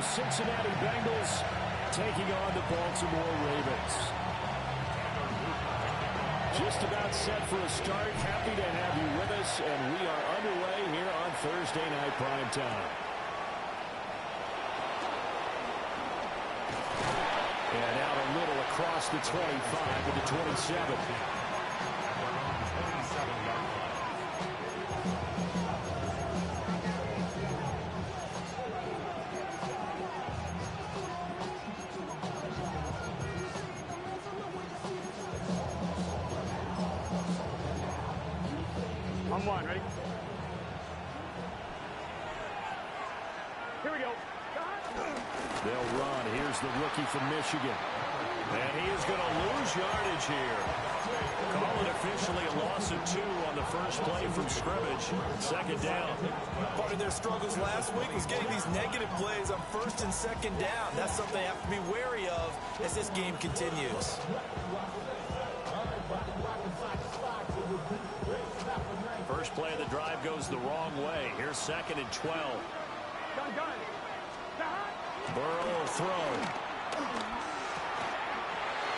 the Cincinnati Bengals taking on the Baltimore Ravens. Just about set for a start. Happy to have you with us, and we are underway here on Thursday Night Primetime. And out a little across the 25 to the 27. On one, ready? Here we go. They'll run. Here's the rookie from Michigan. And he is going to lose yardage here. Call it officially a loss of 2 on the first play from scrimmage. Second down. Part of their struggles last week was getting these negative plays on first and second down. That's something they have to be wary of as this game continues. First play of the drive goes the wrong way. Here's second and 12. Burrow will throw.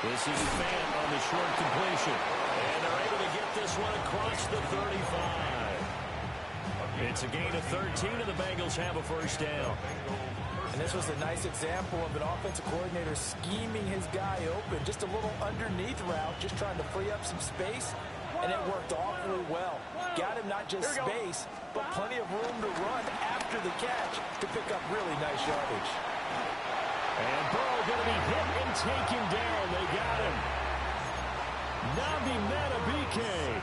This is Fant on the short completion. And they're able to get this one across the 35. It's a gain of 13, and the Bengals have a first down. And this was a nice example of an offensive coordinator scheming his guy open. Just a little underneath route, just trying to free up some space. And it worked awfully well. Got him not just space, but plenty of room to run after the catch to pick up really nice yardage. And Burrow going to be hit and taken down. They got him. Nabi Matabike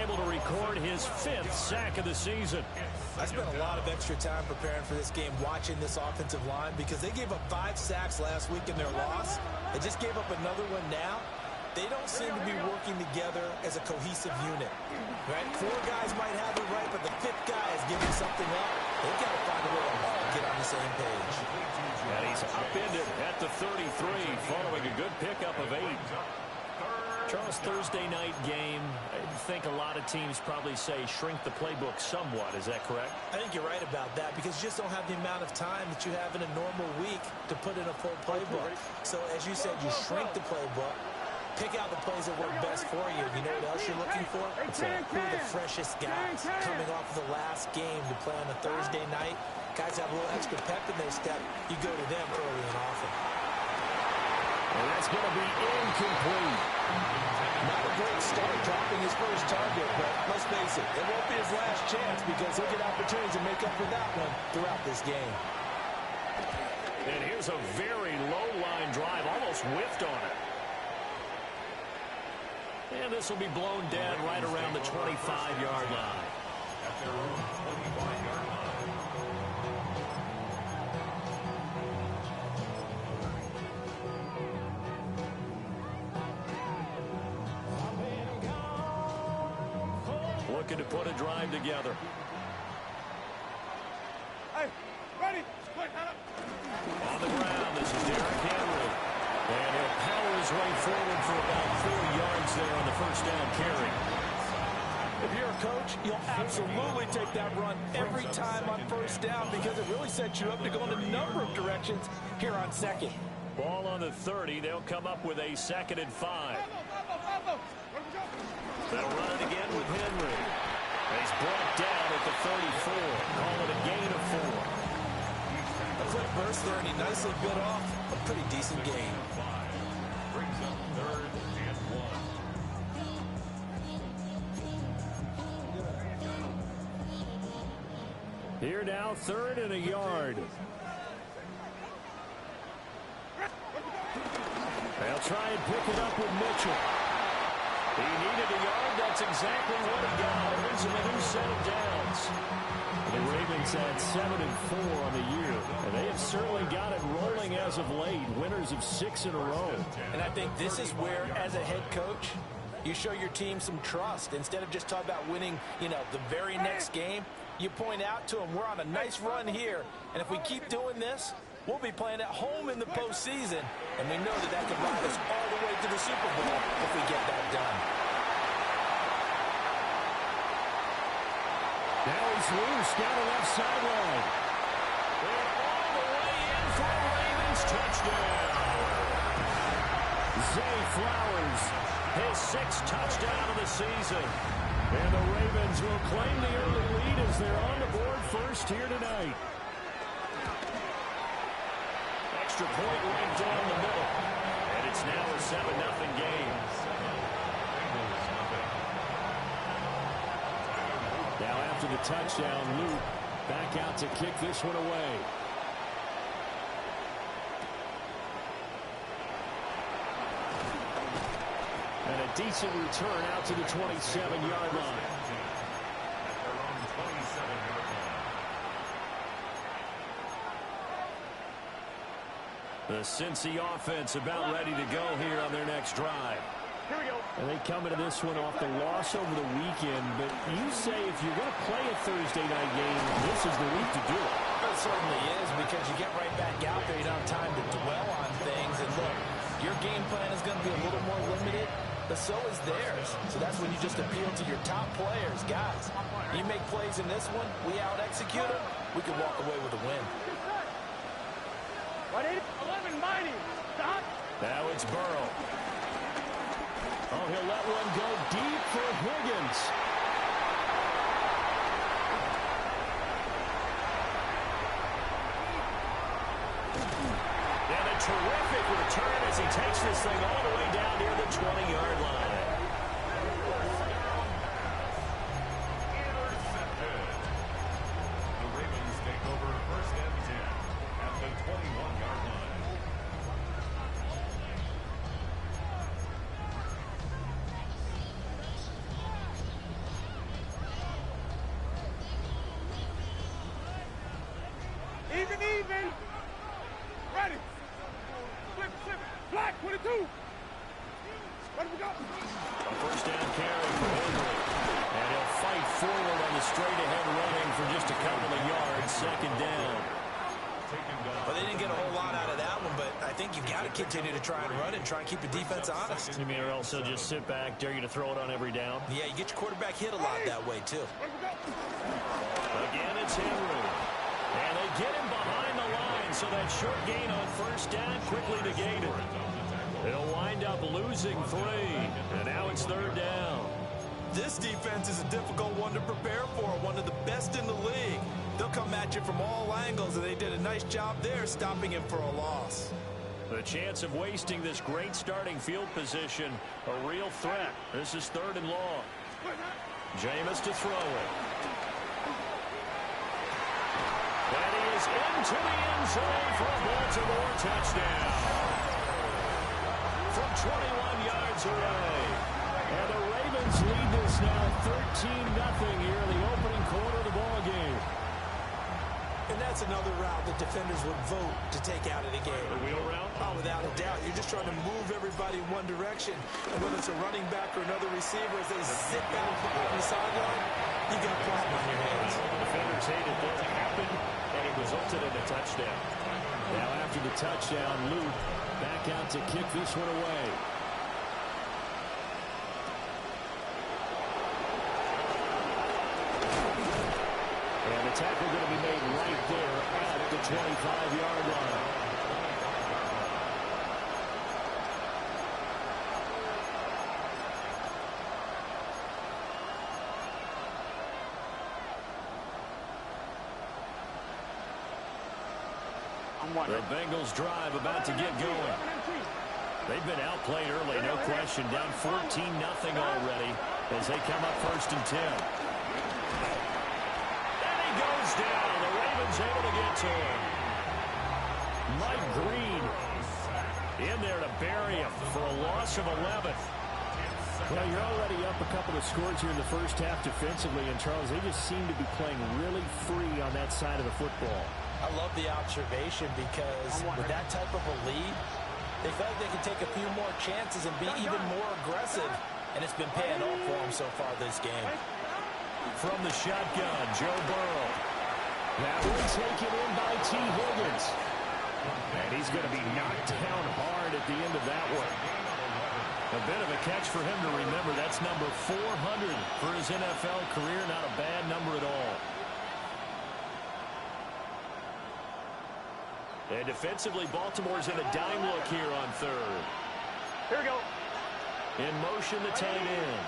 able to record his 5th sack of the season. I spent a lot of extra time preparing for this game watching this offensive line because they gave up 5 sacks last week in their loss. They just gave up another one now. They don't seem to be working together as a cohesive unit. Right? 4 guys might have it right, but the 5th guy is giving something up. They've got to find a way to all get on the same page. And he's upended at the 33 following a good pickup of 8. Charles, Thursday night game, I think a lot of teams probably say shrink the playbook somewhat. Is that correct? I think you're right about that because you just don't have the amount of time that you have in a normal week to put in a full playbook. So as you said, you shrink the playbook. Pick out the plays that work best for you. You know what else you're looking for? Who are the freshest guys coming off of the last game to play on a Thursday night? Guys have a little extra pep in their step. You go to them early and often. And that's going to be incomplete. Not a great start dropping his first target, but let's face it, it won't be his last chance because he'll get opportunities to make up for that one throughout this game. And here's a very low-line drive, almost whiffed on it. And this will be blown dead right around the 25-yard line. Looking to put a drive together. Hey, ready? On the ground, this is Derrick Henry. And he'll power his way forward for about 4 yards there on the first down carry. If you're a coach, you'll absolutely take that run every time on first down because it really sets you up to go in a number of directions here on second. Ball on the 30. They'll come up with a 2nd and 5. They'll run it again with Henry. He's brought down at the 34. Call it a gain of 4. A quick burst there, and he nicely bit off a pretty decent gain. Brings up 3rd and 1. Here now, 3rd and a yard. They'll try and pick it up with Mitchell. He needed a yard. That's exactly what he got. Brings him a new set of downs. The Ravens had 7-4 on the year, and they have certainly got it rolling as of late. Winners of 6 in a row. And I think this is where, as a head coach, you show your team some trust. Instead of just talking about winning, the very next game, you point out to them, we're on a nice run here, and if we keep doing this, we'll be playing at home in the postseason, and we know that can ride us all the way to the Super Bowl if we get that done. Now he's loose down the left sideline. And all the way Zay Flowers, his 6th touchdown of the season. And the Ravens will claim the early lead as they're on the board first here tonight. Extra point right down the middle. And it's now a 7-0 game. Now after the touchdown, Luke back out to kick this one away. And a decent return out to the 27-yard line. The Cincy offense about ready to go here on their next drive. Here we go. And they come into this one off the loss over the weekend. But you say if you're going to play a Thursday night game, this is the week to do it. It certainly is, because you get right back out there. You don't have time to dwell on things. And look, your game plan is going to be a little more limited, but so is theirs. So that's when you just appeal to your top players. Guys, you make plays in this one, we out-execute them, we can walk away with a win. 11 mighty. Stop. Now it's Burrow. Oh, he'll let one go deep for Higgins. And a terrific return as he takes this thing all the way down near the 20-yard line. Intercepted. The Ravens take over 1st and 10 at the 21-yard line. Even. Ready. Flip. Black, 22. Ready to go. A 1st down carry for Henry. And he'll fight forward on the straight-ahead running for just a couple of yards. 2nd down. Well, they didn't get a whole lot out of that one, but I think you've got to continue to try and run and try and keep the defense honest. You mean or else they'll just sit back, dare you to throw it on every down? Yeah, you get your quarterback hit a lot that way, too. Again, it's Henry. And they get him behind the line, so that short gain on 1st down quickly negated. They'll wind up losing 3, and now it's 3rd down. This defense is a difficult one to prepare for, one of the best in the league. They'll come at you from all angles, and they did a nice job there stopping him for a loss. The chance of wasting this great starting field position, a real threat. This is 3rd and long. Jameis to throw it. And he is into the end zone for a Baltimore touchdown. From 21 yards away. And the Ravens lead this now 13-0 here in the opening quarter of the ball game. And that's another route that defenders would vote to take out of the game. The wheel route? Oh, without a doubt. You're just trying to move everybody in one direction. And whether it's a running back or another receiver, as they zip out on the sideline, you got a problem on your hands. The defenders hated that to happen, and it resulted in a touchdown. Now after the touchdown, Luke back out to kick this one away. And the tackle going to be made right there at the 25-yard line. The Bengals drive about to get going. They've been outplayed early, no question. Down 14-0 already as they come up 1st and 10. And he goes down. The Ravens able to get to him. Mike Green in there to bury him for a loss of 11. Well, you're already up a couple of scores here in the first half defensively, and Charles, they just seem to be playing really free on that side of the football. I love the observation because with that type of a lead, they felt like they could take a few more chances and be even more aggressive, and it's been paying off for them so far this game. From the shotgun, Joe Burrow. That one taken in by T. Higgins. And he's going to be knocked down hard at the end of that one. A bit of a catch for him to remember. That's number 400 for his NFL career. Not a bad number at all. And defensively, Baltimore's in a dime look here on 3rd. Here we go. In motion, the tight end.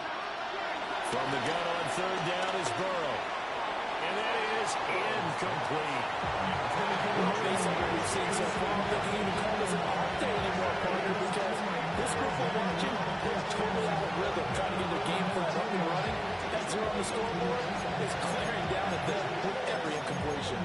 From the gun on third down is Burrow. And that is incomplete. Based on what we've seen so far, I don't think you even call this an off day anymore, partner, because this group we're watching is totally out of rhythm, trying to get their game plan up and running. That's where on the scoreboard is glaring down at them with every incompletion.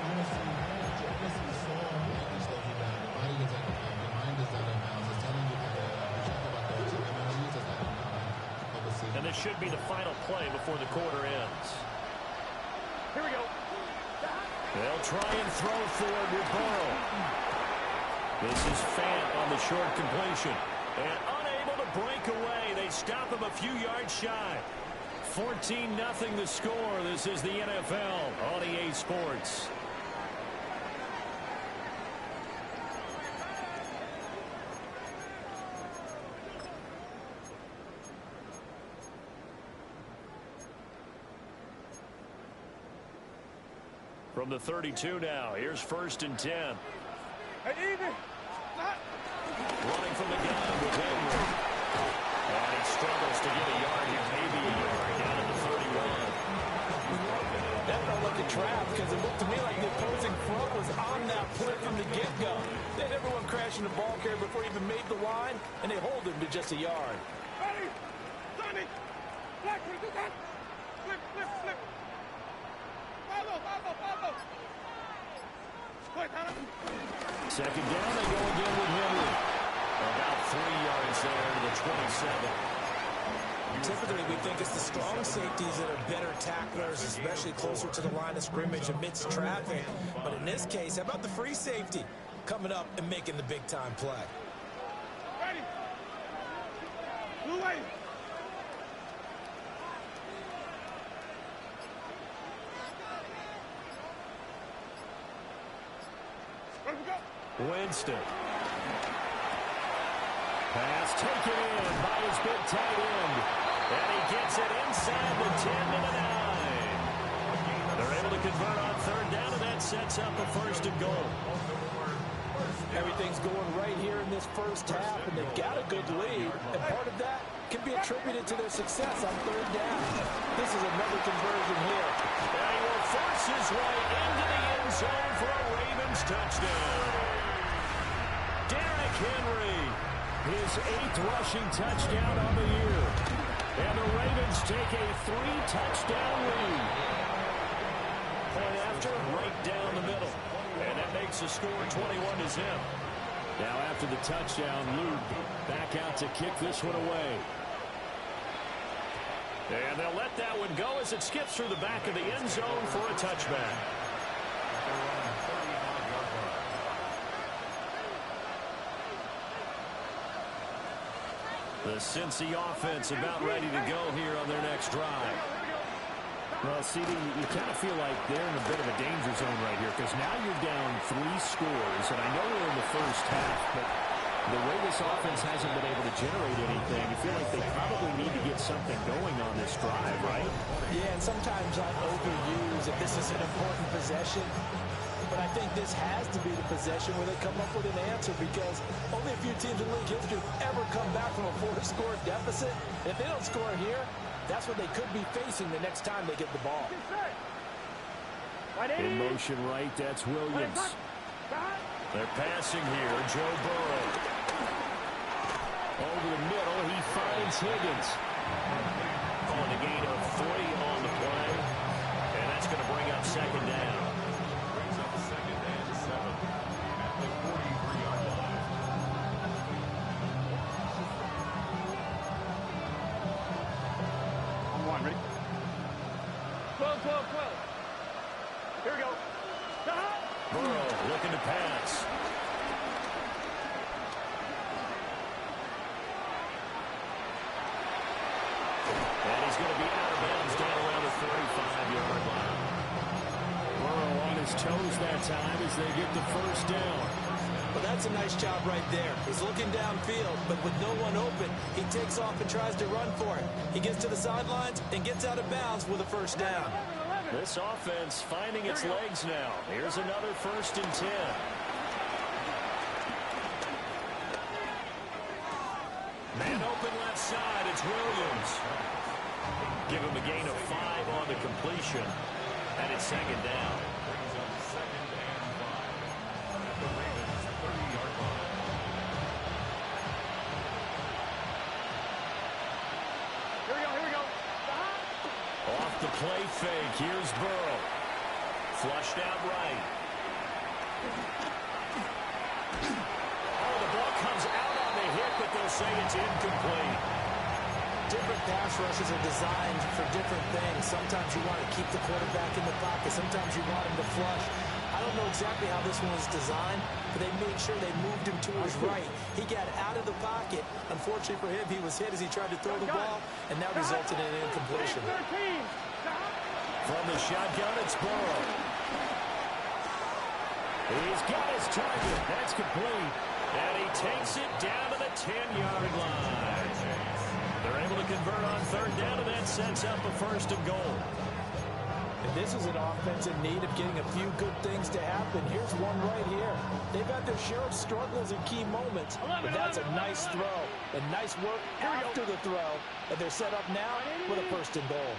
And this should be the final play before the quarter ends. Here we go. They'll try and throw forward with Burrow. This is Fant on the short completion. And unable to break away. They stop him a few yards shy. 14-0 the score. This is the NFL on EA Sports. From the 32 now, here's 1st and 10. Hey, even. Running from the gun with Henry. And he struggles to get a yard here, maybe a yard, down at the 31. That felt like a trap because it looked to me like the opposing front was on that play from the get-go. They had everyone crashing the ball carrier before he even made the line, and they hold him to just a yard. Ready. Johnny. Black, what do you got? Flip, flip, flip. Follow. Quick, Hannah. Second down, they go again with Henry. About 3 yards there to the 27. Typically, we think it's the strong safeties that are better tacklers, especially closer to the line of scrimmage amidst traffic. But in this case, how about the free safety coming up and making the big-time play? Ready. Blue way. Where we go? Winston. Pass taken in by his big tight end. And he gets it inside the 10 to the 9. They're able to convert on third down, and that sets up a 1st and goal. Everything's going right here in this first half, and they've got a good lead. And part of that can be attributed to their success on third down. This is another conversion here. And he will force his way into the end zone for a Ravens touchdown. Derrick Henry, his 8th rushing touchdown on the year. And the Ravens take a 3-touchdown lead. Point after, right down the middle. And that makes the score 21-0. Now after the touchdown, Luke back out to kick this one away. And they'll let that one go as it skips through the back of the end zone for a touchback. The Cincy offense about ready to go here on their next drive. Well, CD, you kind of feel like they're in a bit of a danger zone right here because now you're down 3 scores, and I know we're in the first half, but the way this offense hasn't been able to generate anything, you feel like they probably need to get something going on this drive, right? Yeah, and sometimes I overuse if this is an important possession. But I think this has to be the possession where they come up with an answer because only a few teams in league history have ever come back from a 4-score deficit. If they don't score here, that's what they could be facing the next time they get the ball. In motion right, that's Williams. They're passing here, Joe Burrow. Over the middle, he finds Higgins. On a gain of 3 on the play. And that's going to bring up second down. Brings up second and 7 at the 43-yard line. On one, ready? 12. Here we go. Burrow looking to pass. And he's going to be out of bounds down around the 35-yard line. Burrow on his toes that time as they get the first down. Well, that's a nice job right there. He's looking downfield, but with no one open, he takes off and tries to run for it. He gets to the sidelines and gets out of bounds with a first down. This offense finding its legs now. Here's another 1st and 10. And open left side, it's Williams. Give him a gain of 5 on the completion. And it's second down. Brings up second and 5 at the Ravens' 30-yard line. Here we go. Off the play fake, here's Burrow. Flushed out right. Oh, the ball comes out on the hit, but they'll say it's incomplete. Different pass rushes are designed for different things. Sometimes you want to keep the quarterback in the pocket. Sometimes you want him to flush. I don't know exactly how this one was designed, but they made sure they moved him to his right. He got out of the pocket. Unfortunately for him, he was hit as he tried to throw the ball, and that resulted in an incompletion. From the shotgun, it's Burrow. He's got his target. That's complete. And he takes it down to the 10-yard line. They're able to convert on third down, and that sets up a first and goal. And this is an offense in need of getting a few good things to happen. Here's one right here. They've had their share of struggles in key moments, but that's a nice throw. And nice work after the throw. And they're set up now with a first and goal.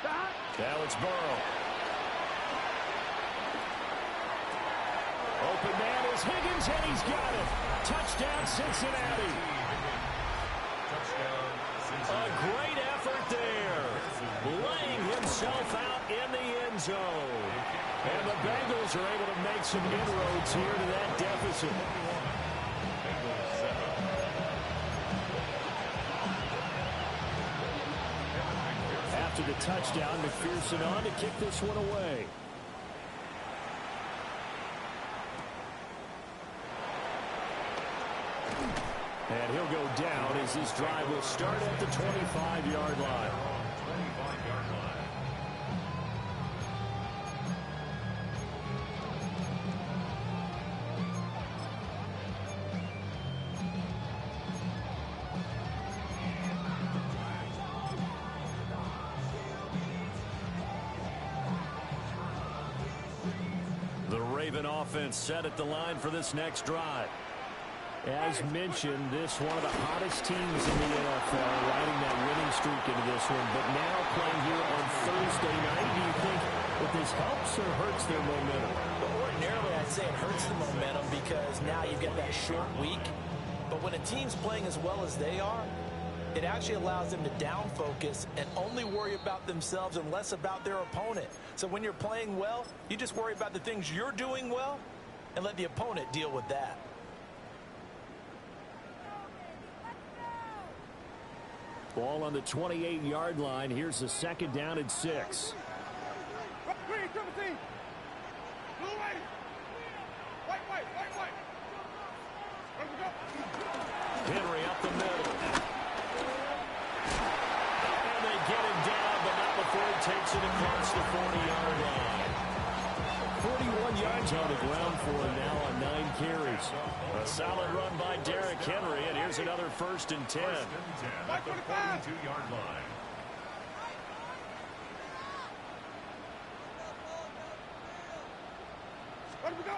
Now it's Burrow. Open man is Higgins, and he's got it. Touchdown, Cincinnati. Touchdown, A Cincinnati. great effort there. Laying himself out in the end zone. And the Bengals are able to make some inroads here to that deficit. Bengals 7. After the touchdown, McPherson on to kick this one away. And he'll go down as this drive will start at the 25-yard line. 25-yard line. The Raven offense set at the line for this next drive. As mentioned, this one of the hottest teams in the NFL, riding that winning streak into this one, but now playing here on Thursday night. Do you think that this helps or hurts their momentum? But ordinarily, I'd say it hurts the momentum because now you've got that short week. But when a team's playing as well as they are, it actually allows them to down focus and only worry about themselves and less about their opponent. So when you're playing well, you just worry about the things you're doing well and let the opponent deal with that. Ball on the 28-yard line. Here's the second down and 6. Green, 17. Blue, white. White. Where we go? Henry up the middle. And they get him down, but not before he takes it across the 40-yard line. 41 yards on the ground for him now on 9 carries. A solid run by Derrick Henry, and here's another first and 10. First and 10 at the 42-yard line. Where do we go?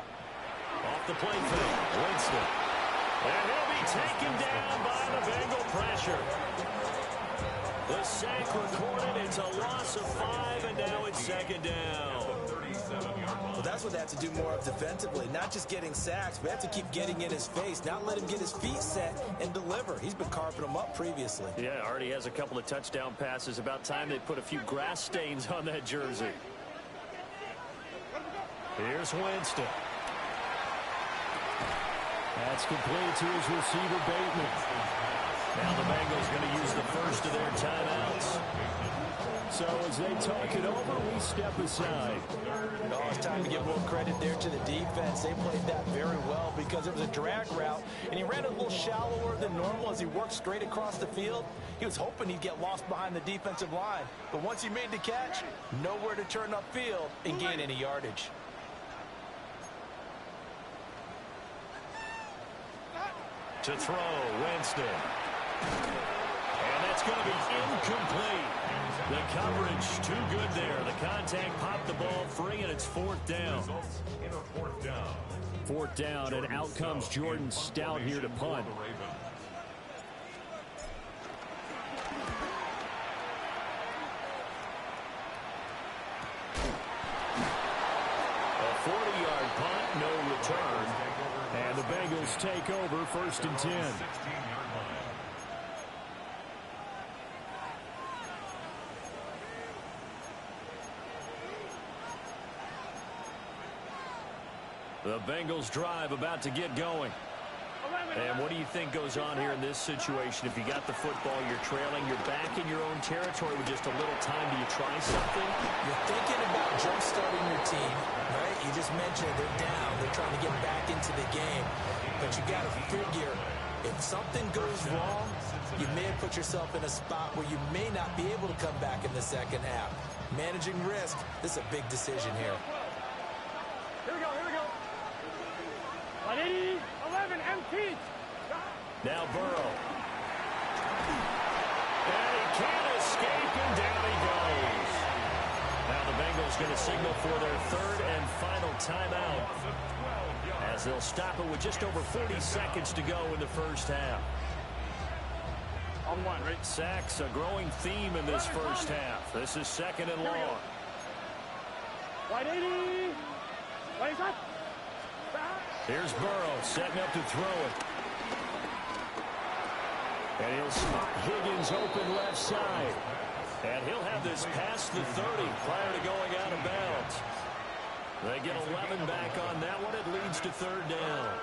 Off the play fake, Winston. And he'll be taken down by the Bengal pressure. The sack recorded. It's a loss of 5, and now it's second down. Well, that's what they have to do more of defensively. Not just getting sacks, but they have to keep getting in his face. Not let him get his feet set and deliver. He's been carving them up previously. Yeah, already has a couple of touchdown passes. About time they put a few grass stains on that jersey. Here's Winston. That's complete to his receiver, Bateman. Now the Bengals going to use the first of their timeouts. So as they talk it over, we step aside. Oh, it's time to give more credit there to the defense. They played that very well because it was a drag route, and he ran a little shallower than normal as he worked straight across the field. He was hoping he'd get lost behind the defensive line. But once he made the catch, nowhere to turn upfield and gain any yardage. To throw, Winston. And that's going to be incomplete. The coverage too good there. The contact popped the ball free, and it's fourth down. Results in a fourth down. Fourth down, and out comes Jordan Stout here to punt. Bengals take over 1st and 10. 16-yard line. The Bengals drive about to get going. And what do you think goes on here in this situation? If you got the football, you're trailing, you're back in your own territory with just a little time. Do you try something? You're thinking about jump-starting your team, right? You just mentioned they're down. They're trying to get back into the game. But you got to figure, if something goes wrong, you may have put yourself in a spot where you may not be able to come back in the second half. Managing risk, this is a big decision here. Here we go, here we go. 11, empty. Now Burrow. And he can't escape, and down he goes. Now the Bengals going to signal for their 3rd and final timeout, as they'll stop it with just over 40 seconds to go in the first half. On one, right? Sacks, a growing theme in this first half. This is 2nd and long. Wide 80. Wide up. Here's Burrow setting up to throw it. And he'll spot Higgins open left side. And he'll have this past the 30 prior to going out of bounds. They get 11 back on that one. It leads to 3rd down.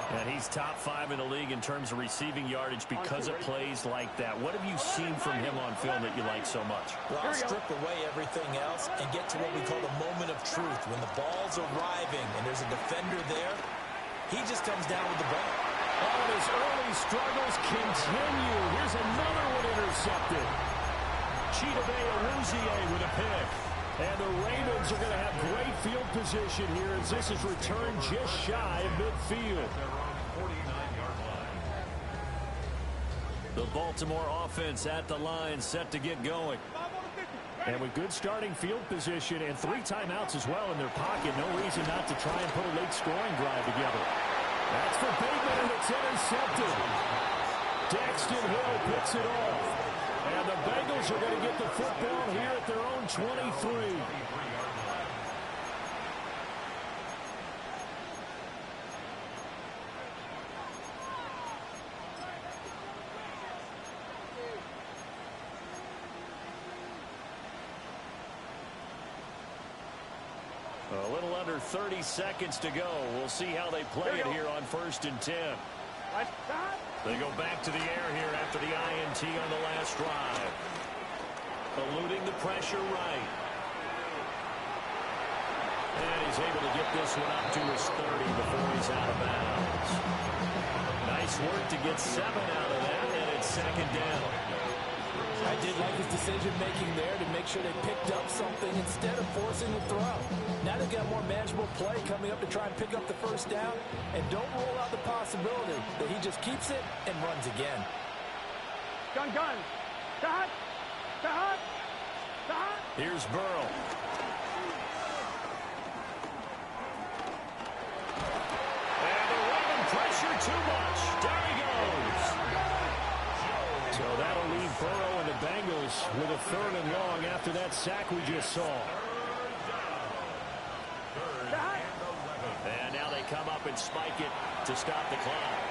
And he's top 5 in the league in terms of receiving yardage because of plays like that. What have you seen from him on film that you like so much? Well, I'll strip away everything else and get to what we call the moment of truth. When the ball's arriving and there's a defender there, he just comes down with the ball. Oh, and his early struggles continue. Here's another one intercepted. Chidobe Awuzie with a pick. And the Ravens are going to have great field position here as this is returned just shy of midfield. The Baltimore offense at the line, set to get going. And with good starting field position and 3 timeouts as well in their pocket, no reason not to try and put a late scoring drive together. That's for Bateman, and it's intercepted. Daxton Hill picks it off. And the Bengals are going to get the football here at their own 23. A little under 30 seconds to go. We'll see how they play it here on 1st and 10. They go back to the air here after the INT on the last drive. Eluding the pressure right. And he's able to get this one up to his 30 before he's out of bounds. Nice work to get 7 out of that, and it's 2nd down. I did like his decision-making there to make sure they picked up something instead of forcing the throw. Now they've got more manageable play coming up to try and pick up the 1st down, and don't rule out the possibility that he just keeps it and runs again. Gun. Cut. Here's Burrow. And the Raven pressure too much. Down he goes. So that'll leave Burrow and the Bengals with a 3rd and long after that sack we just saw. And now they come up and spike it to stop the clock.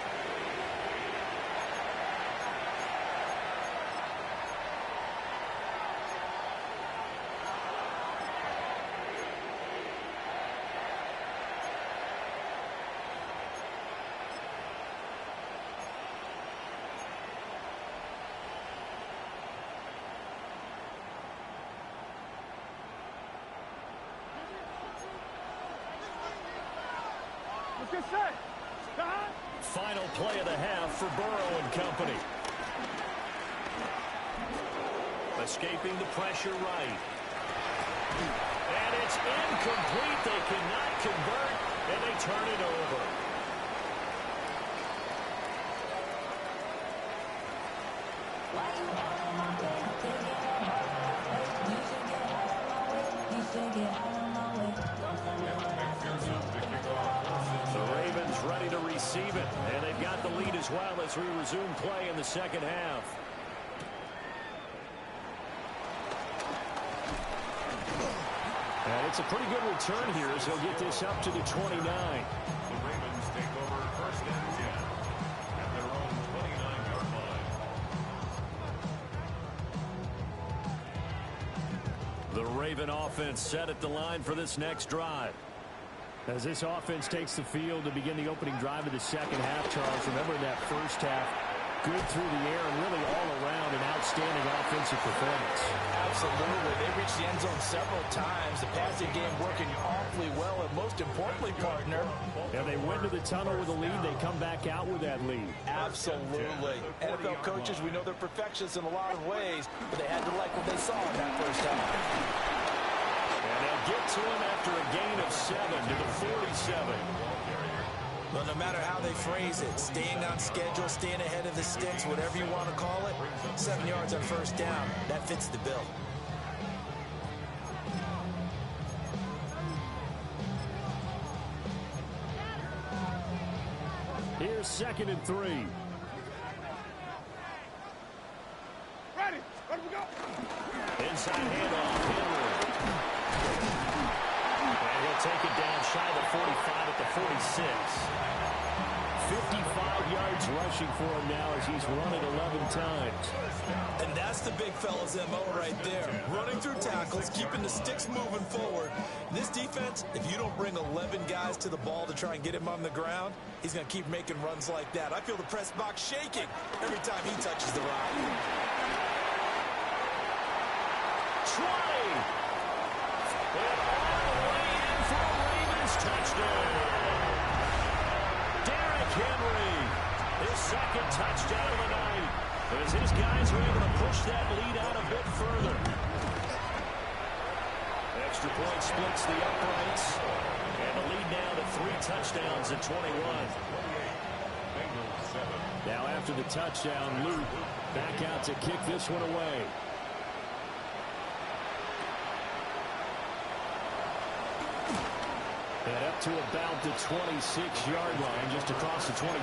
Final play of the half for Burrow and company. Escaping the pressure right. And it's incomplete. They cannot convert, and they turn it over. Ready to receive it, and they've got the lead as well as we resume play in the 2nd half. And it's a pretty good return here as they'll get this up to the 29. The Ravens take over Raven offense set at the line for this next drive. As this offense takes the field to begin the opening drive of the second half, Charles, remember that first half, good through the air and really all around an outstanding offensive performance. Absolutely. They reached the end zone several times. The passing game working awfully well, and most importantly, partner. And they went to the tunnel with a lead. They come back out with that lead. Absolutely. NFL coaches, we know they're perfectionists in a lot of ways, but they had to like what they saw in that first half. And they'll get to him after a gain of 7 to the 47. Well, no matter how they phrase it, staying on schedule, staying ahead of the sticks, whatever you want to call it, 7 yards on first down, that fits the bill. Here's 2nd and 3. Ready. Let we go. Inside handoff, Henry. And he'll take it down shy of the 45 at the 46. 55 yards rushing for him now as he's run it 11 times. And that's the big fella's MO right there. Running through tackles, keeping the sticks moving forward. This defense, if you don't bring 11 guys to the ball to try and get him on the ground, he's going to keep making runs like that. I feel the press box shaking every time he touches the rock. 20. And all the way in for a Ravens touchdown. Henry, his second touchdown of the night, as his guys are able to push that lead out a bit further. Extra point splits the uprights, and the lead now to 3 touchdowns at 21. Now after the touchdown, Luke back out to kick this one away. And up to about the 26-yard line, just across the 25.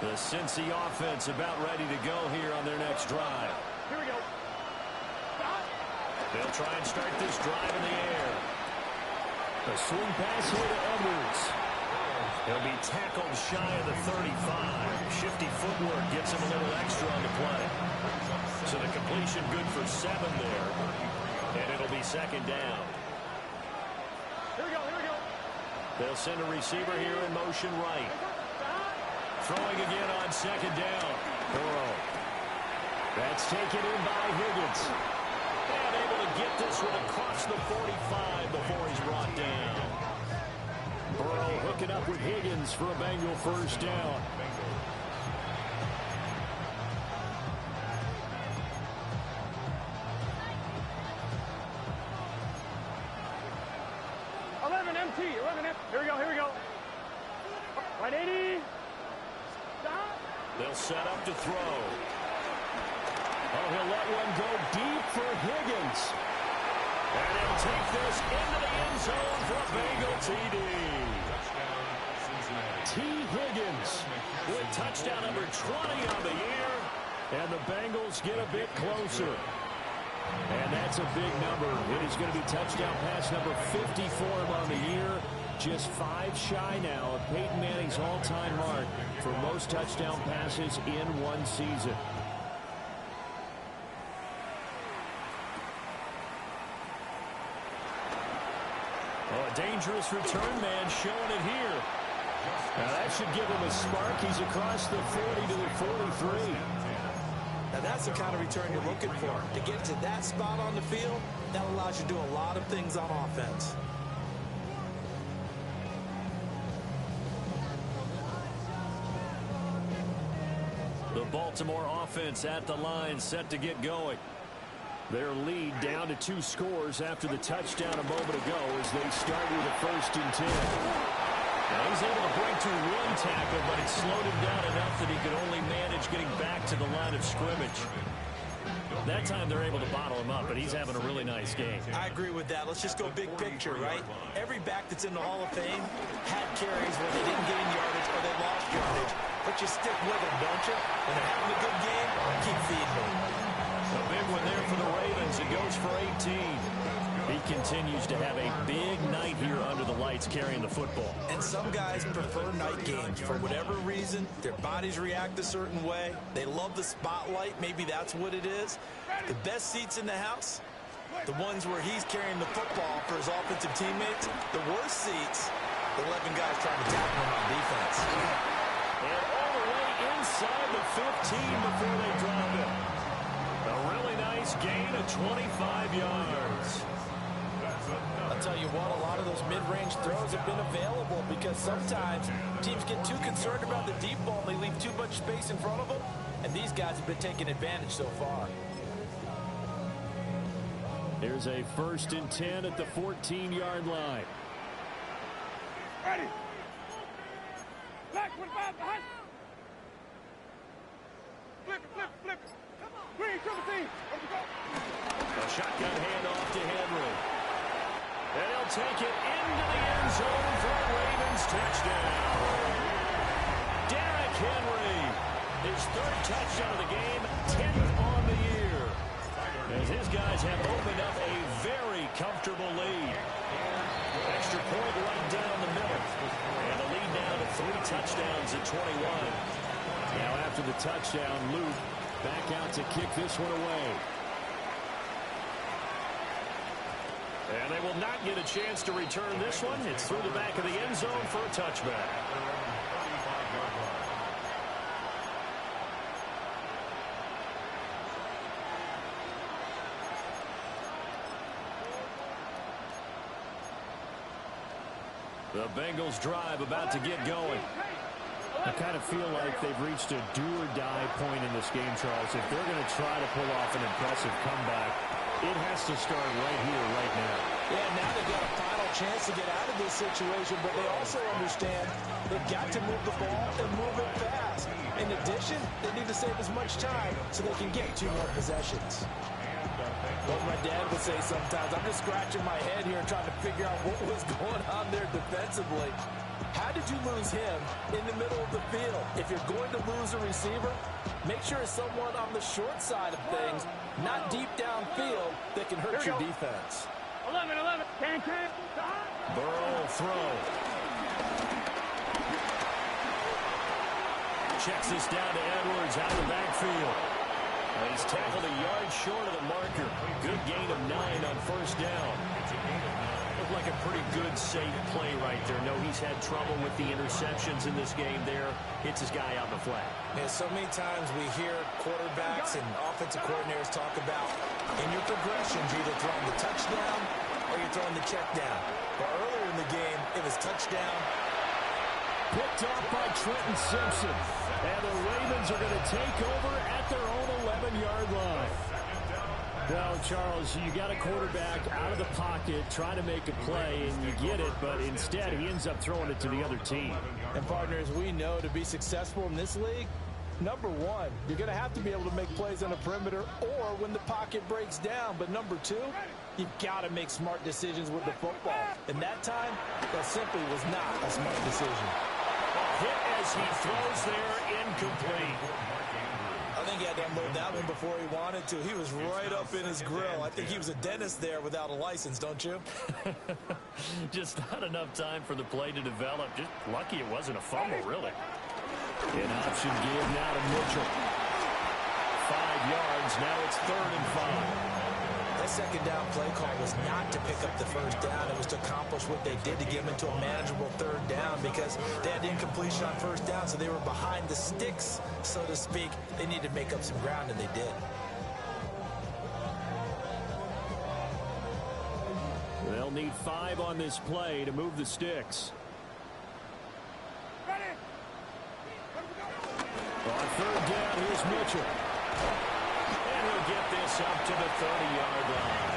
The Cincy offense about ready to go here on their next drive. Here we go. Stop. They'll try and start this drive in the air. A swing pass here to Edwards. He'll be tackled shy of the 35. Shifty footwork gets him a little extra on the play. So the completion good for 7 there. And it'll be 2nd down. Here we go. Here we go. They'll send a receiver here in motion right. Throwing again on 2nd down. Burrow. That's taken in by Higgins. And able to get this one across the 45 before he's brought down. Burrow hooking up with Higgins for a Bengal first down. MT. 11 empty. Here we go. Here we go. Right 80. Stop. They'll set up to throw. Oh, he'll let one go deep for Higgins. And he'll take this into the end zone for a Bengal TD. T. Higgins with touchdown number 20 on the year. And the Bengals get a bit closer. And that's a big number. It is going to be touchdown pass number 50 for him on the year. Just 5 shy now of Peyton Manning's all-time mark for most touchdown passes in one season. Oh, a dangerous return man showing it here. Now that should give him a spark. He's across the 40 to the 43. Now that's the kind of return you're looking for. To get to that spot on the field, that allows you to do a lot of things on offense. The Baltimore offense at the line, set to get going. Their lead down to 2 scores after the touchdown a moment ago as they start with a 1st and 10. Now he's able to break to 1 tackle, but it slowed him down enough that he could only manage getting back to the line of scrimmage. That time they're able to bottle him up, but he's having a really nice game. I agree with that. Let's just go big picture, right? Every back that's in the Hall of Fame had carries where they didn't gain yardage or they lost yardage. But you stick with them, don't you? When they're having a good game, keep feeding them. A big one there for the Ravens. It goes for 18. He continues to have a big night here under the lights carrying the football. And some guys prefer night games. For whatever reason, their bodies react a certain way. They love the spotlight. Maybe that's what it is. The best seats in the house, the ones where he's carrying the football for his offensive teammates. The worst seats, the 11 guys trying to tackle him on defense. And all the way inside the 15 before they drop it. A really nice gain of 25 yards. I'll tell you what, a lot of those mid-range throws have been available because sometimes teams get too concerned about the deep ball and they leave too much space in front of them, and these guys have been taking advantage so far. There's a 1st and 10 at the 14-yard line. Ready. Black 25 behind. Flip it, flip it, flip it. Green, triple team. Let's go. A shotgun handoff to Henry. And he'll take it into the end zone for a Ravens touchdown. Derrick Henry, his 3rd touchdown of the game, 10th on the year. As his guys have opened up a very comfortable lead. Extra point right down the middle. And the lead now to 3 touchdowns at 21. Now after the touchdown, Luke back out to kick this one away. And they will not get a chance to return this one. It's through the back of the end zone for a touchback. The Bengals drive about to get going. I kind of feel like they've reached a do-or-die point in this game, Charles. If they're going to try to pull off an impressive comeback, it has to start right here, right now. Yeah, now they've got a final chance to get out of this situation, but they also understand they've got to move the ball and move it fast. In addition, they need to save as much time so they can get 2 more possessions. What my dad would say sometimes, I'm just scratching my head here and trying to figure out what was going on there defensively. How did you lose him in the middle of the field? If you're going to lose a receiver, make sure it's someone on the short side of things, not deep downfield, that can hurt your defense. 11, can. Burrow will throw. Checks this down to Edwards out of the backfield. He's tackled a yard short of the marker. Good gain of 9 on 1st down. Looked like a pretty good, safe play right there. No, he's had trouble with the interceptions in this game there. Hits his guy out in the flat. Yeah, so many times we hear quarterbacks and offensive coordinators talk about in your progressions, you're either throwing the touchdown or you're throwing the check down. But earlier in the game, it was touchdown. Picked off by Trenton Simpson. And the Ravens are going to take over at their own 11-yard line. Well, Charles, you got a quarterback out of the pocket trying to make a play, and you get it, but instead he ends up throwing it to the other team. And partners, we know to be successful in this league, number 1, you're going to have to be able to make plays on the perimeter or when the pocket breaks down. But number 2, you've got to make smart decisions with the football. And that time, that simply was not a smart decision. Hit as he throws there, incomplete. I think he had to unload that one before he wanted to. He was right up in his grill. I think he was a dentist there without a license, don't you? Just not enough time for the play to develop. Just lucky it wasn't a fumble, really. An option give now to Mitchell. 5 yards. Now it's 3rd and 5. That 2nd down play call was not to pick up the 1st down. It was to accomplish what they did to get them into a manageable 3rd down because they had incompletion on 1st down, so they were behind the sticks, so to speak. They needed to make up some ground, and they did. They'll need 5 on this play to move the sticks. Ready. On 3rd down, here's Mitchell. And he'll get this up to the 30-yard line.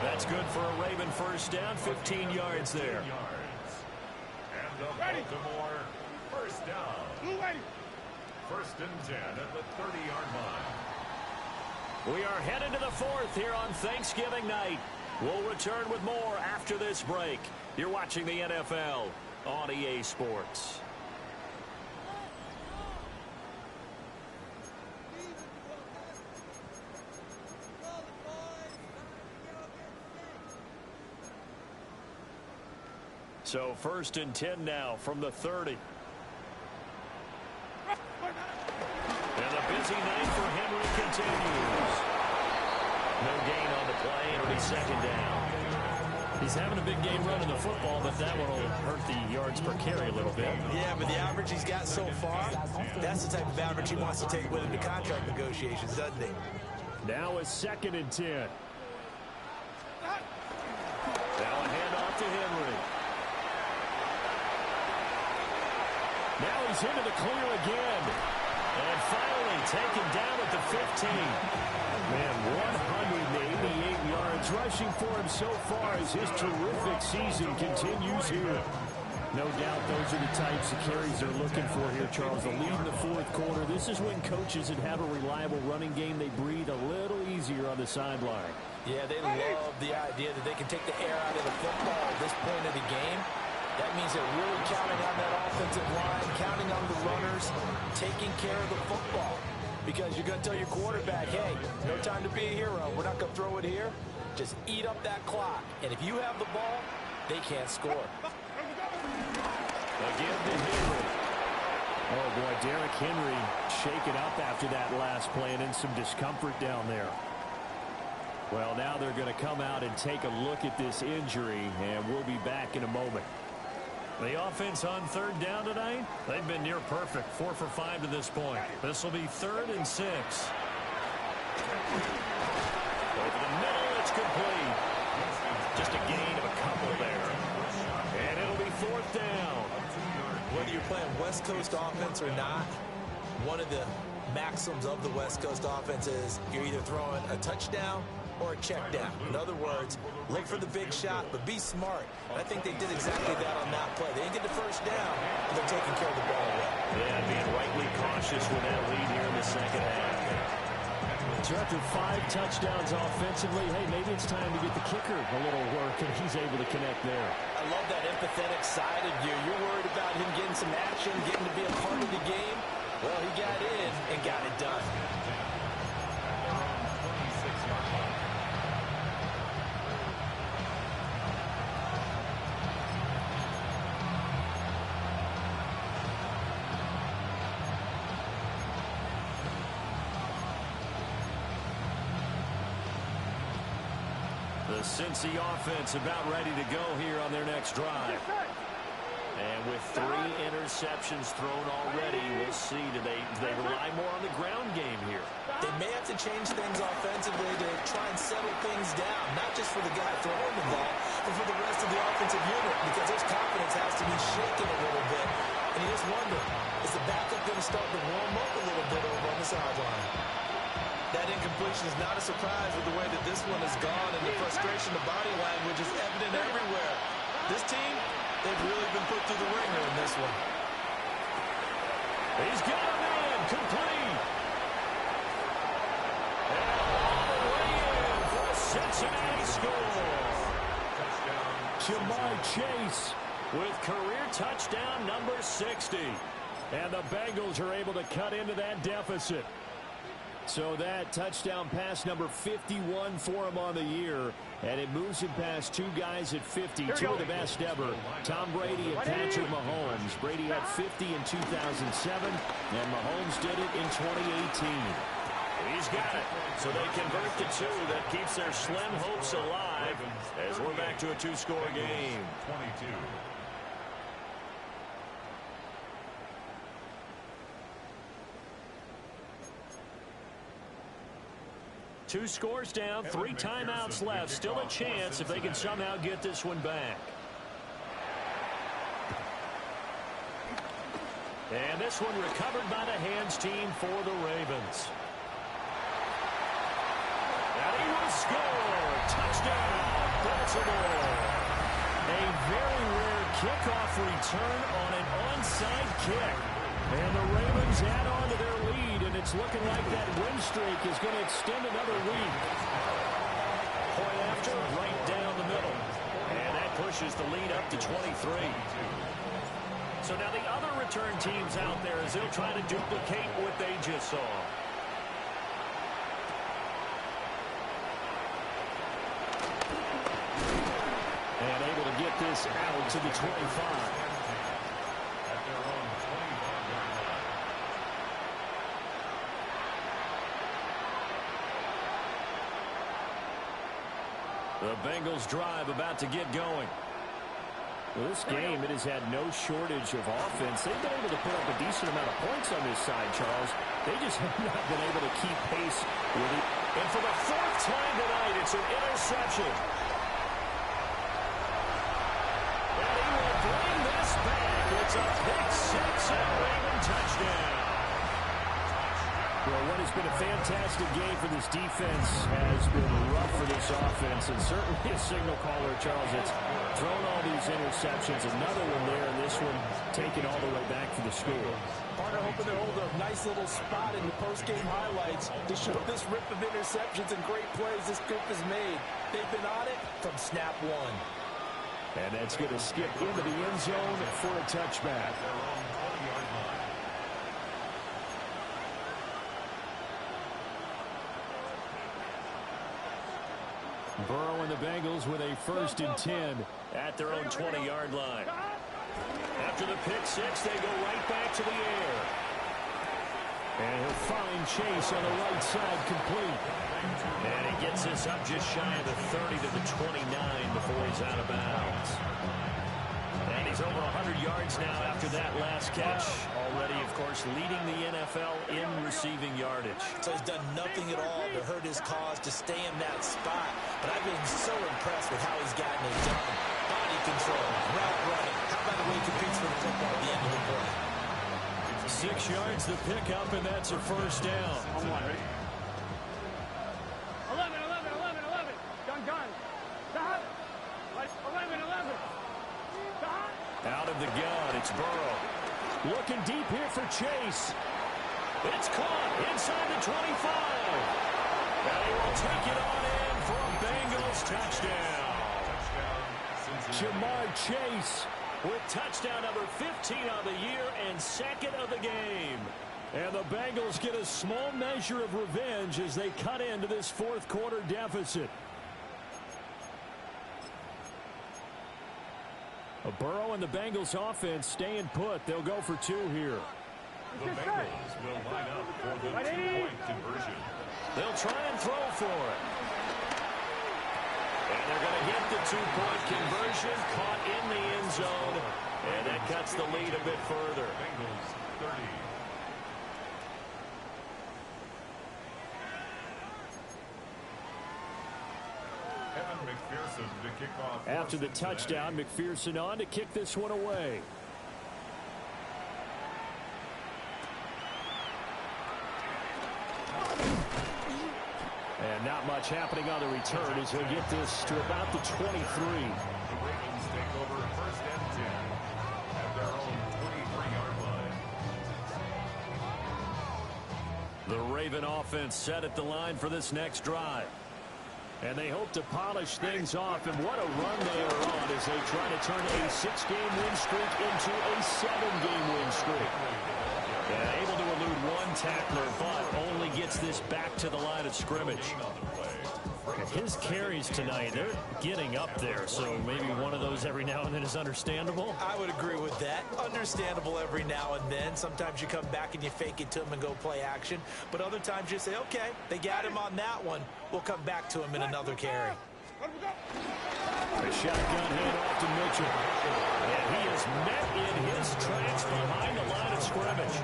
That's good for a Raven 1st down, 15 yards there. And the Baltimore 1st down. 1st and 10 at the 30-yard line. We are headed to the 4th here on Thanksgiving night. We'll return with more after this break. You're watching the NFL on EA Sports. So 1st and 10 now from the 30. And the busy night for Henry continues. No gain on the play, and it'll be 2nd down. He's having a big game running the football, but that one will hurt the yards per carry a little bit. Yeah, but the average he's got so far, that's the type of average he wants to take with him to contract negotiations, doesn't he? Now a 2nd and 10. Now a handoff to Henry. Now he's into the clear again. And finally taken down at the 15. Man, 188 yards rushing for him so far as his terrific season continues here. No doubt those are the types of carries they're looking for here, Charles. The lead in the 4th quarter. This is when coaches that have a reliable running game, they breathe a little easier on the sideline. Yeah, they love the idea that they can take the air out of the football at this point of the game. That means they're really counting on that offensive line, counting on the runners, taking care of the football. Because you're going to tell your quarterback, hey, no time to be a hero. We're not going to throw it here. Just eat up that clock. And if you have the ball, they can't score. Again to Henry. Oh, boy, Derrick Henry shaken up after that last play and in some discomfort down there. Well, now they're going to come out and take a look at this injury, and we'll be back in a moment. The offense on 3rd down tonight, they've been near perfect, 4 for 5 to this point. This will be 3rd and 6. Over the middle, it's complete. Just a gain of a couple there. And it'll be 4th down. Whether you're playing West Coast offense or not, one of the maxims of the West Coast offense is you're either throwing a touchdown or a check down. In other words, look for the big shot, but be smart. And I think they did exactly that on that play. They didn't get the 1st down, but they're taking care of the ball away. Yeah, being rightly cautious with that lead here in the 2nd half. So after 5 touchdowns offensively, hey, maybe it's time to get the kicker a little work, and he's able to connect there. I love that empathetic side of you. You're worried about him getting some action, getting to be a part of the game. Well, he got in and got it done. The Cincy offense about ready to go here on their next drive. And with 3 interceptions thrown already, we'll see. Do they rely more on the ground game here? They may have to change things offensively to try and settle things down, not just for the guy throwing the ball, but for the rest of the offensive unit, because his confidence has to be shaken a little bit. And you just wonder, is the backup going to start to warm up a little bit over on the sideline? That incompletion is not a surprise with the way that this one has gone, and the frustration, the body language is evident everywhere. This team, they've really been put through the ringer in this one. He's got a man complete. And all the way in for a Cincinnati score. Jamar Chase With career touchdown number 60. And the Bengals are able to cut into that deficit. So that touchdown pass number 51 for him on the year. And it moves him past 2 guys at 50, 2 of the best ever. Tom Brady and Patrick Mahomes. Brady had 50 in 2007, and Mahomes did it in 2018. He's got it. So they convert to 2. That keeps their slim hopes alive as we're back to a 2-score game. 22. 2 scores down, 3 timeouts left. Still a chance if they can somehow get this one back. And this one recovered by the hands team for the Ravens. And he will score. Touchdown, Baltimore. A very rare kickoff return on an onside kick. And the Ravens add on to their lead, and it's looking like that win streak is going to extend another week. Point after, right down the middle. And that pushes the lead up to 23. So now the other return teams out there as they'll try to duplicate what they just saw. And able to get this out to the 25. At their own 25-yard line. The Bengals drive about to get going. Well, this game, it has had no shortage of offense. They've been able to put up a decent amount of points on this side, Charles. They just have not been able to keep pace with it. And for the fourth time tonight, it's an interception. And he will bring this back. It's a pick-six and a Raven touchdown. Well, what has been a fantastic game for this defense has been rough for this offense, and certainly a signal caller, Charles. It's thrown all these interceptions. Another one there, and this one taken all the way back for the score. Partner hoping to hold a nice little spot in the post-game highlights to show this rip of interceptions and great plays this group has made. They've been on it from snap one. And that's going to skip into the end zone for a touchback. Their own 20-yard line. Burrow and the Bengals with a 1st and 10 at their own 20-yard line. After the pick-six, they go right back to the air. And he'll find Chase on the right side complete. And he gets this up just shy of the 30 to the 29 before he's out of bounds. And he's over 100 yards now after that last catch. Already, of course, leading the NFL in receiving yardage. So he's done nothing at all to hurt his cause to stay in that spot. But I've been so impressed with how he's gotten it done. Body control, route running. How about the way he competes for the football at the end of the play? 6 yards the pickup, and that's a first down. 11, 11, 11, 11. Gun. Stop. 11, 11. Stop. Out of the gun, it's Burrow. Looking deep here for Chase. It's caught inside the 25. And he will take it on in for a Bengals touchdown. Jamar Chase With touchdown number 15 on the year and 2nd of the game. And the Bengals get a small measure of revenge as they cut into this 4th quarter deficit. Burrow and the Bengals offense staying put. They'll go for 2 here. The Bengals will line up for the 2-point conversion. They'll try and throw for it. And they're going to get the 2-point conversion, caught in the end zone. And that cuts the lead a bit further. Bengals 30. McPherson to kick off. After the touchdown, McPherson on to kick this one away. And not much happening on the return as he'll get this to about the 23. The Ravens take over 1st and 10 at their own 23-yard line. The Raven offense set at the line for this next drive. And they hope to polish things off. And what a run they are on as they try to turn a 6-game win streak into a 7-game win streak. And able to elude 1 tackler, but only gets this back to the line of scrimmage. His carries tonight, they're getting up there. So maybe one of those every now and then is understandable. I would agree with that. Understandable every now and then. Sometimes you come back and you fake it to him and go play action. But other times you say, okay, they got him on that one. We'll come back to him in another carry. A shotgun handoff to Mitchell. And he is met in his tracks behind the line of scrimmage.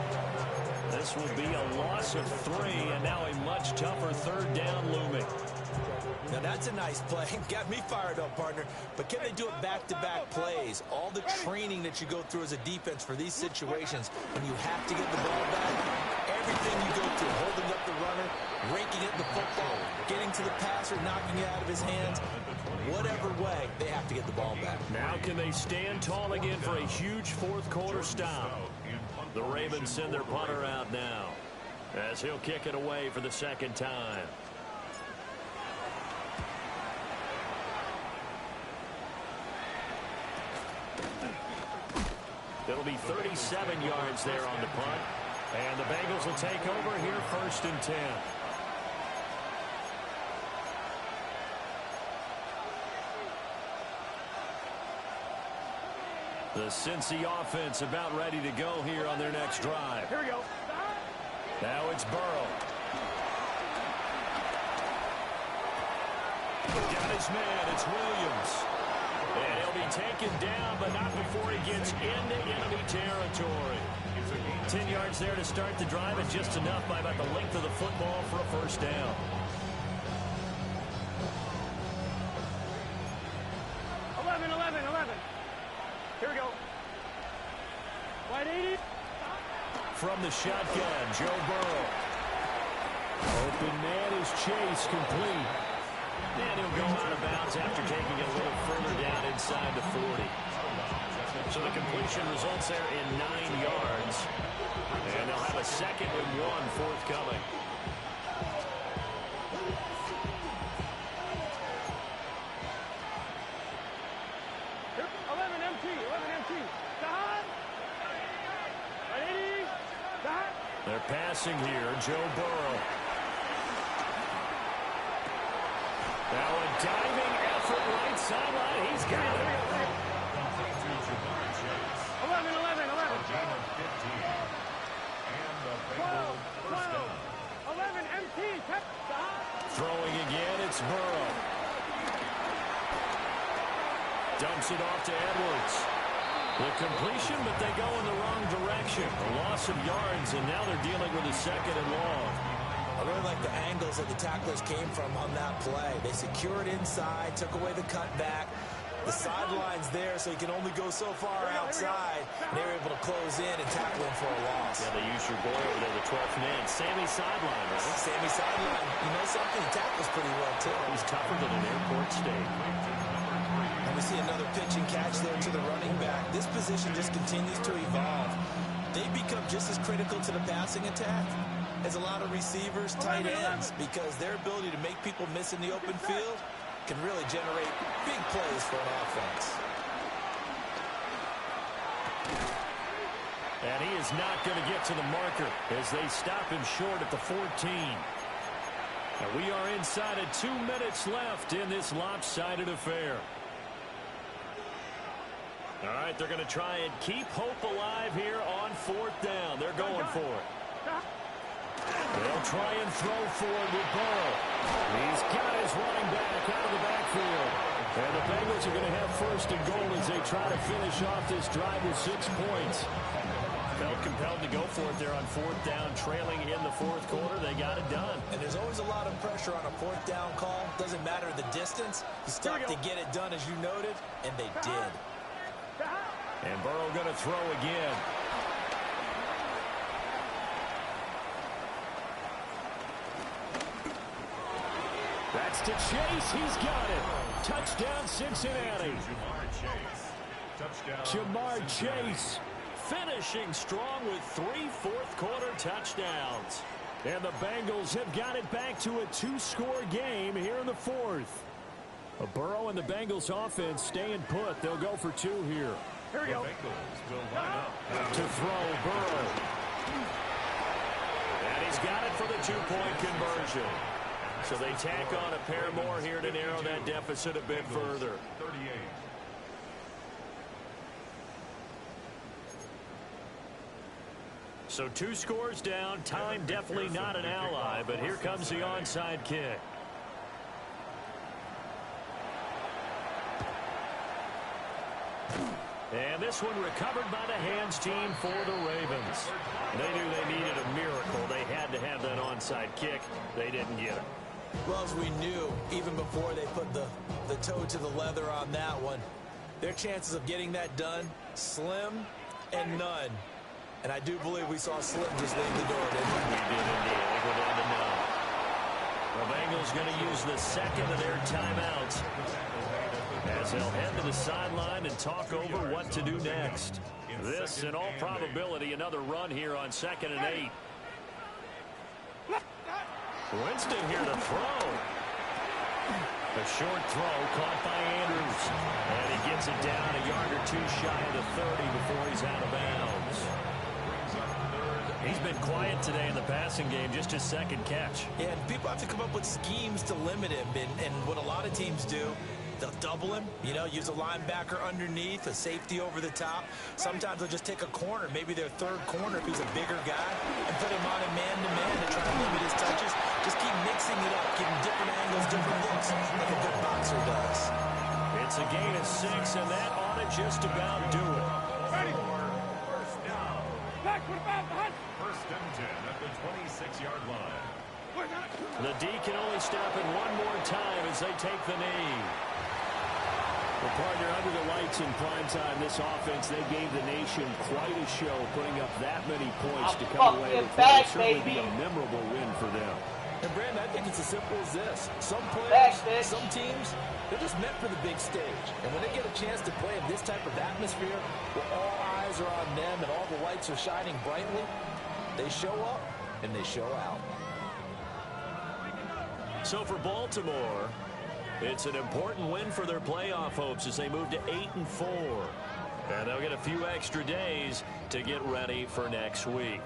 This will be a loss of 3, and now a much tougher 3rd down looming. Now that's a nice play. Got me fired up, partner. But can they do it back-to-back plays? All the training that you go through as a defense for these situations, when you have to get the ball back, everything you go through, holding up the runner, raking at the football, getting to the passer, knocking it out of his hands, whatever way, they have to get the ball back. Now can they stand tall again for a huge 4th quarter stop? The Ravens send their punter out now as he'll kick it away for the 2nd time. It'll be 37 yards there on the punt. And the Bengals will take over here 1st and 10. The Cincy offense about ready to go here on their next drive. Here we go. Now it's Burrow. Got his man. It's Williams. And he'll be taken down, but not before he gets into enemy territory. 10 yards there to start the drive, and just enough by about the length of the football for a first down. Here we go. Wide 80. From the shotgun, Joe Burrow. Open man is Chase, complete. And he'll go out of bounds after taking it a little further down inside the 40. So the completion results there in 9 yards. And they'll have a 2nd and 1 forthcoming. They're passing here, Joe Burrow. Now a diving effort right sideline. He's got it. 11. 11 empty. Throwing again, it's Burrow. Dumps it off to Edwards. The completion, but they go in the wrong direction. A loss of yards, and now they're dealing with a 2nd and long. I really like the angles that the tacklers came from on that play. They secured inside, took away the cutback. The sideline's there, so he can only go so far outside. And they were able to close in and tackle him for a loss. Yeah, they used your boy over there, the 12th man. Sammy sideline, right? Sammy sideline. You know something? He tackles pretty well, too. He's tougher than an airport steak. And we see another pitch and catch there to the running back. This position just continues to evolve. They become just as critical to the passing attack as a lot of receivers, tight ends, because their ability to make people miss in the open field can really generate big plays for an offense. And he is not going to get to the marker as they stop him short at the 14. And we are inside of 2 minutes left in this lopsided affair. All right, they're going to try and keep hope alive here on 4th down. They're going for it. They'll try and throw for it with Burrow. He's got his running back out of the backfield. And the Bengals are going to have 1st and goal as they try to finish off this drive with 6 points. Felt compelled to go for it there on 4th down, trailing in the 4th quarter. They got it done. And there's always a lot of pressure on a 4th down call. Doesn't matter the distance. You still have to get it done, as you noted, and they did. And Burrow going to throw again. That's to Chase. He's got it. Touchdown, Cincinnati. Jamar Chase finishing strong with 3 fourth-quarter touchdowns. And the Bengals have got it back to a 2-score game here in the 4th. Burrow and the Bengals offense staying put. They'll go for 2 here. Here we go. To throw, Burrow. And he's got it for the 2-point conversion. So they tack on a pair more here to narrow that deficit a bit further. 38. So 2 scores down. Time definitely not an ally, but here comes the onside kick. And this one recovered by the hands team for the Ravens. They knew they needed a miracle. They had to have that onside kick. They didn't get it. Well, as we knew, even before they put the toe to the leather on that one, their chances of getting that done, slim and none. And I do believe we saw Slim just leave the door, didn't we? We did indeed. They go down to none. The Bengals going to use the 2nd of their timeouts as they'll head to the sideline and talk over what to do next. This, in all probability, another run here on 2nd and 8. Winston here to throw. A short throw caught by Andrews. And he gets it down a yard or 2 shy of the 30 before he's out of bounds. He's been quiet today in the passing game, just his 2nd catch. Yeah, and people have to come up with schemes to limit him. And what a lot of teams do They'll double him, use a linebacker underneath, a safety over the top. Sometimes they'll just take a corner, maybe their third corner if he's a bigger guy, and put him on a man-to-man to try to limit his touches. Just keep mixing it up, giving different angles, different looks, like a good boxer does. It's a gain of 6, and that ought to just about do it. Ready. First down. Back, what about the hunt? First and 10 at the 26-yard line. The D can only stop it one more time as they take the knee. Well, partner, under the lights in primetime, this offense, they gave the nation quite a show, putting up that many points to come away with it. Certainly be a memorable win for them. And, Brandon, I think it's as simple as this. Some players, some teams, they're just meant for the big stage. And when they get a chance to play in this type of atmosphere, where all eyes are on them and all the lights are shining brightly, they show up and they show out. So for Baltimore, it's an important win for their playoff hopes as they move to 8-4. And they'll get a few extra days to get ready for next week.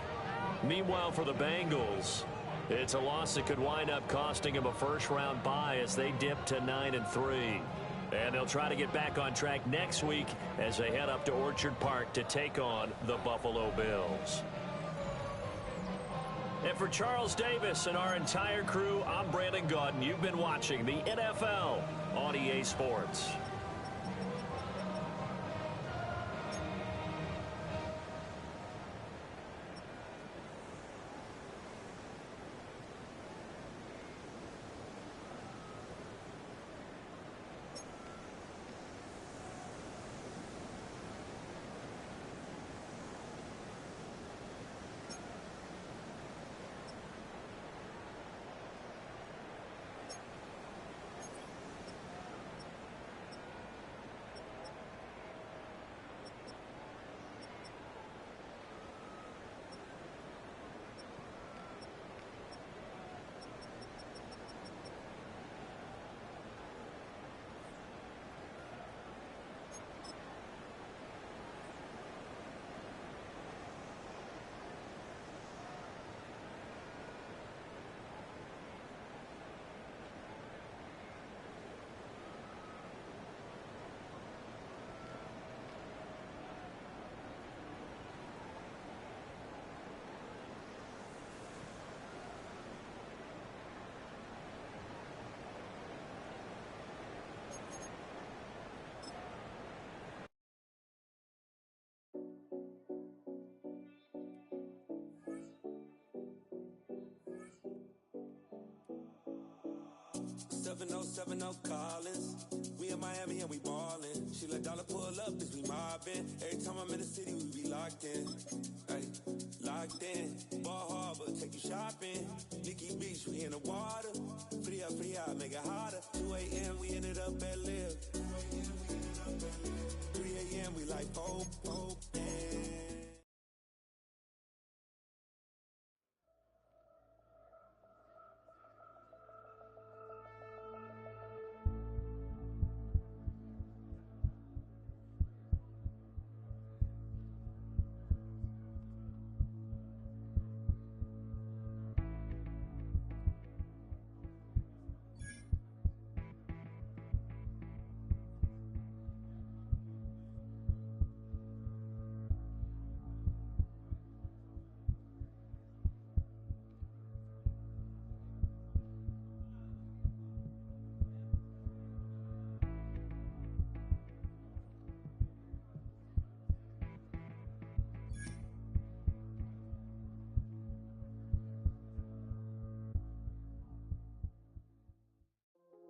Meanwhile, for the Bengals, it's a loss that could wind up costing them a first-round bye as they dip to 9-3. And they'll try to get back on track next week as they head up to Orchard Park to take on the Buffalo Bills. And for Charles Davis and our entire crew, I'm Brandon Gaudin. You've been watching the NFL on EA Sports. No Collins. We in Miami and we ballin'. She let dollar pull up as we mobbin'. Every time I'm in the city, we be locked in. Ay, locked in. Ball Harbor, take you shopping. Nikki Beach, we in the water. Fria, make it hotter. 2 a.m. we ended up at Live. 3 a.m. we like Pope.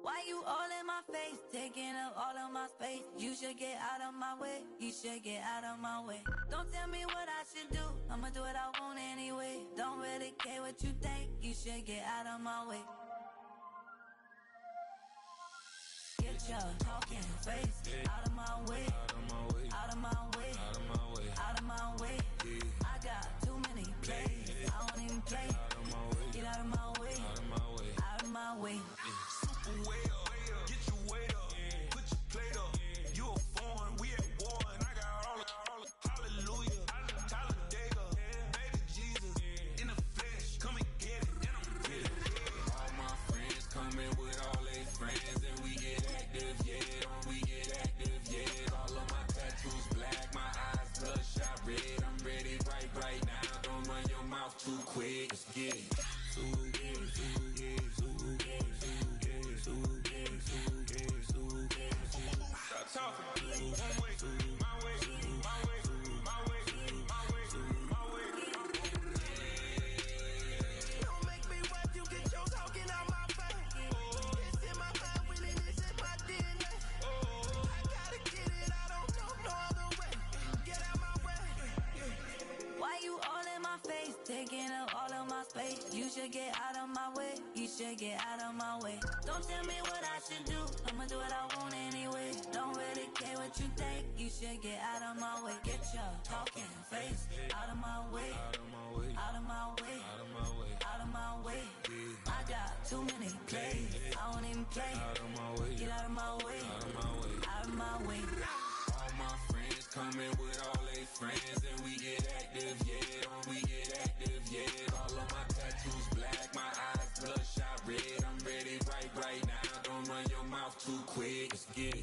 Why you all in my face, taking up all of my space? You should get out of my way, you should get out of my way. Don't tell me what I should do, I'ma do what I want anyway. Don't really care what you think, you should get out of my way. Get your talking face out of my way, out of my way, out of my way. I got too many plays, I don't even play. Get out of my way, out of my way. Get your weight up, put your plate up. You a foreign, we at war, and I got all hallelujah. Talladega, baby Jesus, in the flesh, come and get it, and I'm with it. All my friends coming with all their friends, and we get active, yeah. too quick. Let's get it. Stop talking. One way, my way, my way, my way, my way, my way. Don't make me wipe you, get your talking out my face. It's in my mind, winning is in my DNA. I gotta get it, I don't know no other way. Get out my way. Why you all in my face, taking up all of my space? You should get out of my way, you should get out of my way. Don't tell me what I should do, I'ma do what I want anyway. Don't really care what you think, you should get out of my way. Get your talking face out of my way, out of my way, out of my way, out of my way, out of my way. I got too many plays, I won't even play. Out of my way, get out of my way, out of my way, out of my way. All my friends coming with all they friends, and we get active, yeah. Don't we get active, yeah. All of my tattoos black, my eyes bloodshot red. I'm ready right now. Don't run your mouth too quick. Let's get it.